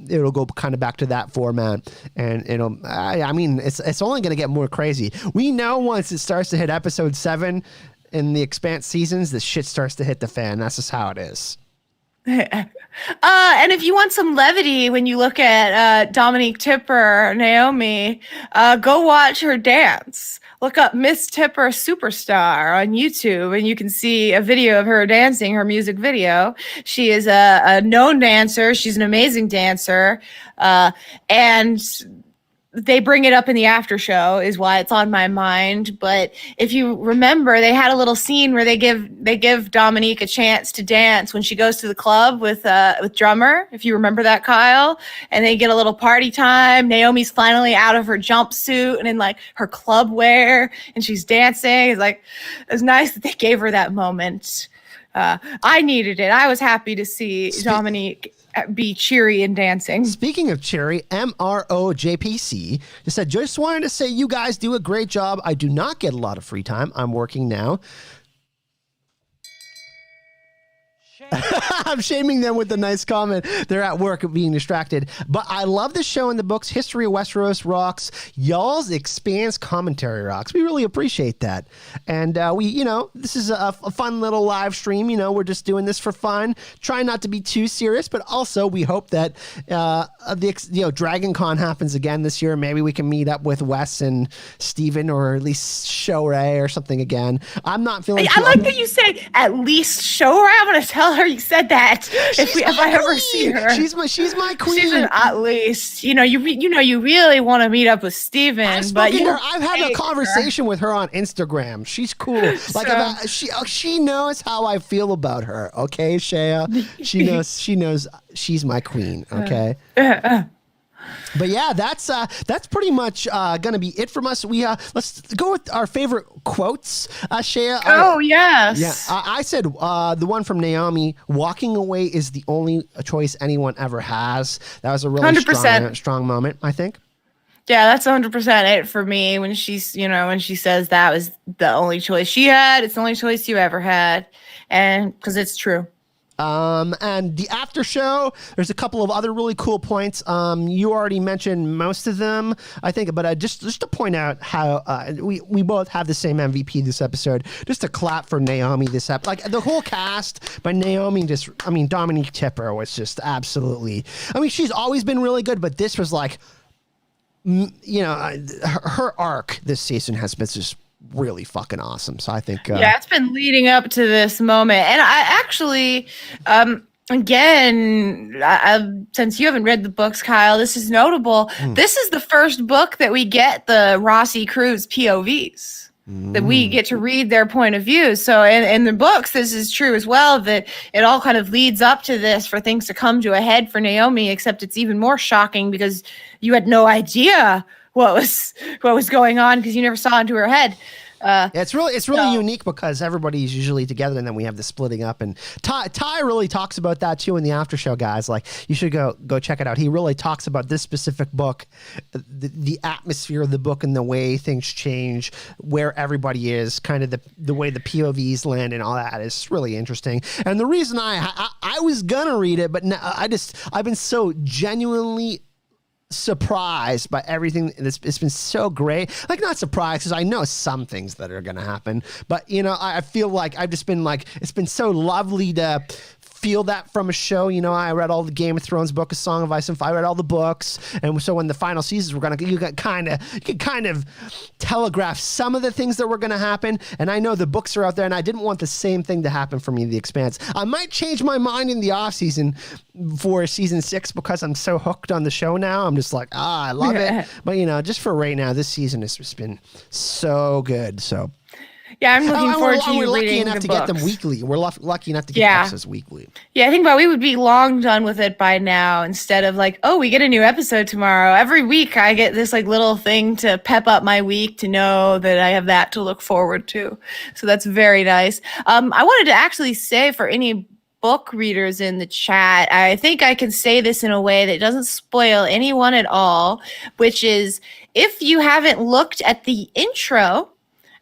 It'll go kind of back to that format, and I mean, it's only going to get more crazy. We know once it starts to hit episode 7 in the Expanse seasons, the shit starts to hit the fan. That's just how it is. And if you want some levity when you look at Dominique Tipper, Naomi, go watch her dance. Look up Miss Tipper Superstar on YouTube, and you can see a video of her dancing, her music video. She is a known dancer. She's an amazing dancer. And they bring it up in the after show is why it's on my mind. But if you remember, they had a little scene where they give Dominique a chance to dance when she goes to the club with Drummer. If you remember that, Kyle, and they get a little party time. Naomi's finally out of her jumpsuit and in like her club wear, and she's dancing. It's nice that they gave her that moment. I needed it. I was happy to see Dominique be cheery and dancing. Speaking of cheery, MROJPC just wanted to say you guys do a great job. I do not get a lot of free time. I'm working now. I'm shaming them with the nice comment. They're at work being distracted. But I love the show and the books. History of Westeros rocks. Y'all's Expanse commentary rocks. We really appreciate that. And this is a fun little live stream. We're just doing this for fun. Try not to be too serious, but also we hope that Dragon Con happens again this year. Maybe we can meet up with Wes and Steven, or at least Shoray or something again. I'm not feeling. I like that you say at least Shoray. I'm going to tell her you said that if I ever see her. She's my queen. She's at least. You really want to meet up with Steven. I've had a conversation with her on Instagram. She's cool. She knows how I feel about her. Okay, Shea. She knows she's my queen. Okay. But yeah, that's pretty much gonna be it from us. Let's go with our favorite quotes, Shea. Oh yes. Yeah, I said the one from Naomi: "Walking away is the only choice anyone ever has." That was a really strong moment, I think. Yeah, that's 100% it for me. When she says that was the only choice she had, it's the only choice you ever had, and because it's true. And the after show, there's a couple of other really cool points. You already mentioned most of them, I think, but just to point out how we both have the same MVP this episode. Just a clap for Naomi this episode. Like the whole cast, but Naomi Dominique Tipper was just absolutely. She's always been really good, but this was like, her arc this season has been just really fucking awesome. So I think it's been leading up to this moment, and I actually again, since you haven't read the books, Kyle, this is notable. This is the first book that we get the Rossi Cruz POVs. That we get to read their point of view. So in the books, this is true as well, that it all kind of leads up to this for things to come to a head for Naomi, except it's even more shocking because you had no idea what was going on because you never saw into her head. It's really unique because everybody's usually together, and then we have the splitting up. And Ty really talks about that too in the after show, guys. Like, you should go check it out. He really talks about this specific book, the atmosphere of the book, and the way things change, where everybody is, kind of the way the POVs land, and all that is really interesting. And the reason I was gonna read it, but I've been so genuinely surprised by everything. It's been so great. Like, not surprised because I know some things that are going to happen, but you know, I feel like I've just been like, it's been so lovely to feel that from a show. You know, I read all the Game of Thrones book, A Song of Ice and Fire. I read all the books, and so when the final seasons were you could kind of telegraph some of the things that were gonna happen. And I know the books are out there, and I didn't want the same thing to happen for me, The Expanse. I might change my mind in the off season for season 6 because I'm so hooked on the show now. I'm just like, I love it. But you know, just for right now, this season has just been so good. So. Yeah, I'm looking forward to you reading the books. We're lucky enough to get them weekly. We're lucky enough to get access weekly. Yeah, I think we would be long done with it by now instead of like, oh, we get a new episode tomorrow. Every week I get this like little thing to pep up my week to know that I have that to look forward to. So that's very nice. I wanted to actually say for any book readers in the chat, I think I can say this in a way that doesn't spoil anyone at all, which is if you haven't looked at the intro,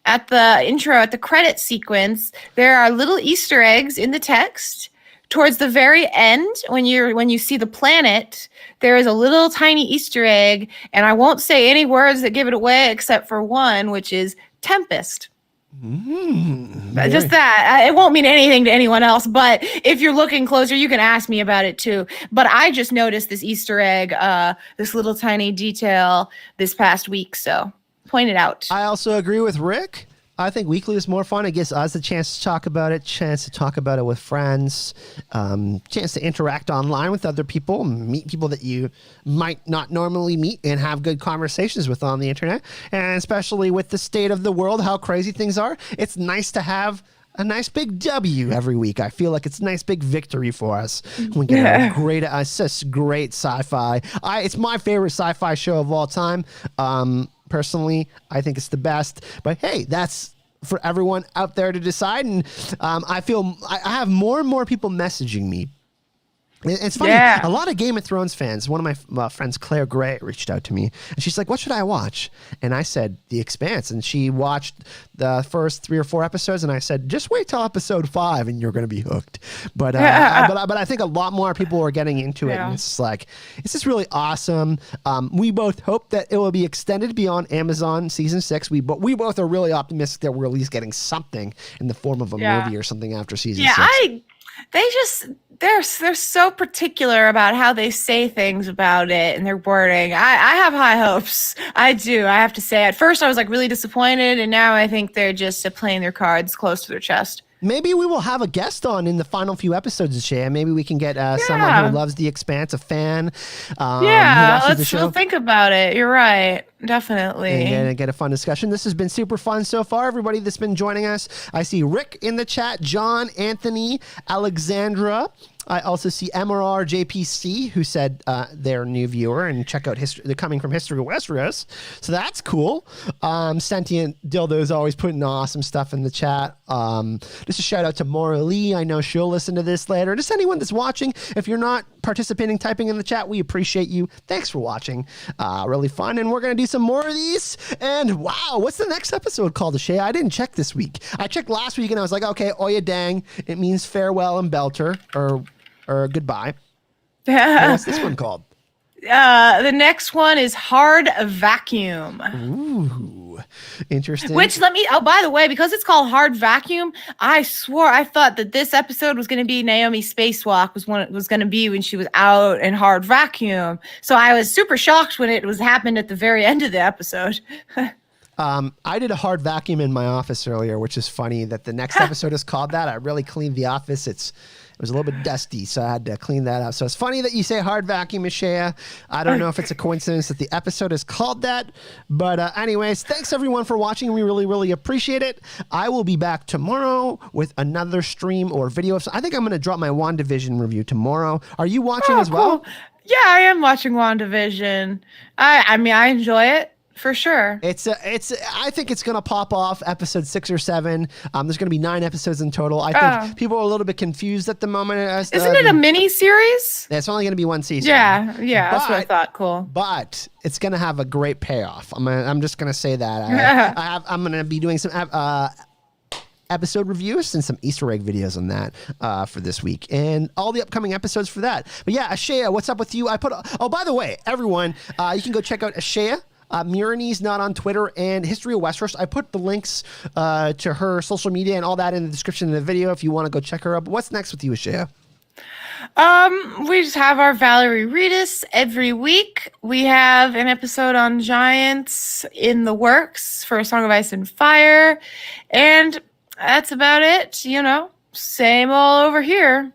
at the credit sequence, there are little Easter eggs in the text. Towards the very end, when you see the planet, there is a little tiny Easter egg, and I won't say any words that give it away except for one, which is Tempest. Just that. It won't mean anything to anyone else, but if you're looking closer, you can ask me about it too. But I just noticed this Easter egg, this little tiny detail this past week, so point it out. I also agree with Rick. I think weekly is more fun. It gives us a chance to talk about it, chance to talk about it with friends, chance to interact online with other people, meet people that you might not normally meet and have good conversations with on the internet. And especially with the state of the world, how crazy things are, it's nice to have a nice big W every week. I feel like it's a nice big victory for us. We get a great, great sci-fi. It's my favorite sci-fi show of all time. Personally, I think it's the best. But hey, that's for everyone out there to decide. And I feel I have more and more people messaging me. It's funny. A lot of Game of Thrones fans. One of my friends, Claire Gray, reached out to me, and she's like, "What should I watch?" And I said, "The Expanse." And she watched the first 3 or 4 episodes, and I said, "Just wait till episode 5, and you're going to be hooked." But I think a lot more people are getting into it, and it's like, this is really awesome. We both hope that it will be extended beyond Amazon season 6. We both are really optimistic that we're at least getting something in the form of a movie or something after season 6. They're so particular about how they say things about it and their wording. I have high hopes. I do. I have to say, at first I was like really disappointed, and now I think they're just playing their cards close to their chest. Maybe we will have a guest on in the final few episodes of Shea. Maybe we can get someone who loves The Expanse, a fan. We'll think about it. You're right. Definitely. And get a fun discussion. This has been super fun so far, everybody that's been joining us. I see Rick in the chat, John, Anthony, Alexandra. I also see MRR JPC, who said they're a new viewer and check out history. They're coming from History of Westeros, so that's cool. Sentient Dildo is always putting awesome stuff in the chat. Just a shout out to Maura Lee. I know she'll listen to this later. Just anyone that's watching, if you're not participating, typing in the chat, we appreciate you. Thanks for watching. Really fun, and we're gonna do some more of these. And wow, what's the next episode called, Shay? I didn't check this week. I checked last week, and I was like, okay, Oyedeng. It means farewell and belter, or goodbye. What's this one called? The next one is Hard Vacuum. Ooh, interesting. Which by the way, because it's called Hard Vacuum, I swore I thought that this episode was going to be Naomi's spacewalk was going to be when she was out in Hard Vacuum. So I was super shocked when it happened at the very end of the episode. I did a hard vacuum in my office earlier, which is funny that the next episode is called that. I really cleaned the office. It was a little bit dusty, so I had to clean that up. So it's funny that you say hard vacuum, Shea. I don't know if it's a coincidence that the episode is called that. But anyways, thanks everyone for watching. We really, really appreciate it. I will be back tomorrow with another stream or video. I think I'm going to drop my WandaVision review tomorrow. Are you watching as well? Cool. Yeah, I am watching WandaVision. I mean, I enjoy it. For sure. I think it's going to pop off episode 6 or 7. There's going to be 9 episodes in total. I think people are a little bit confused at the moment. Isn't it a mini series? It's only going to be 1 season. Yeah, that's what I thought. Cool. But it's going to have a great payoff. I'm just going to say that. I'm going to be doing some episode reviews and some Easter egg videos on that for this week and all the upcoming episodes for that. But yeah, Ashea, what's up with you? Oh, by the way, everyone, you can go check out Ashea. Murini's not on Twitter and History of Westeros. I put the links to her social media and all that in the description of the video if you want to go check her out. But what's next with you, Ashea? We just have our Valerie Reedus every week. We have an episode on giants in the works for A Song of Ice and Fire. And that's about it. You know, same all over here.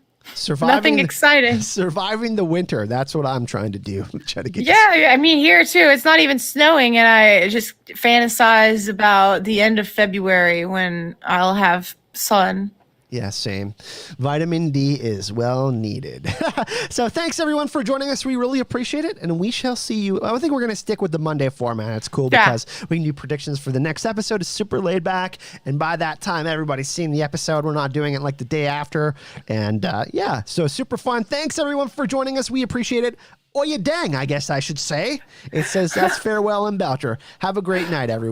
Nothing exciting. Surviving the winter. That's what I'm trying to do. Try to get. Yeah, I mean, here too, it's not even snowing, and I just fantasize about the end of February when I'll have sun. Yeah, same. Vitamin D is well needed. So thanks, everyone, for joining us. We really appreciate it, and we shall see you. I think we're going to stick with the Monday format. It's cool because we can do predictions for the next episode. It's super laid back, and by that time, everybody's seen the episode. We're not doing it like the day after, and yeah, so super fun. Thanks, everyone, for joining us. We appreciate it. Oyedeng, I guess I should say. It says that's farewell and Boucher. Have a great night, everyone.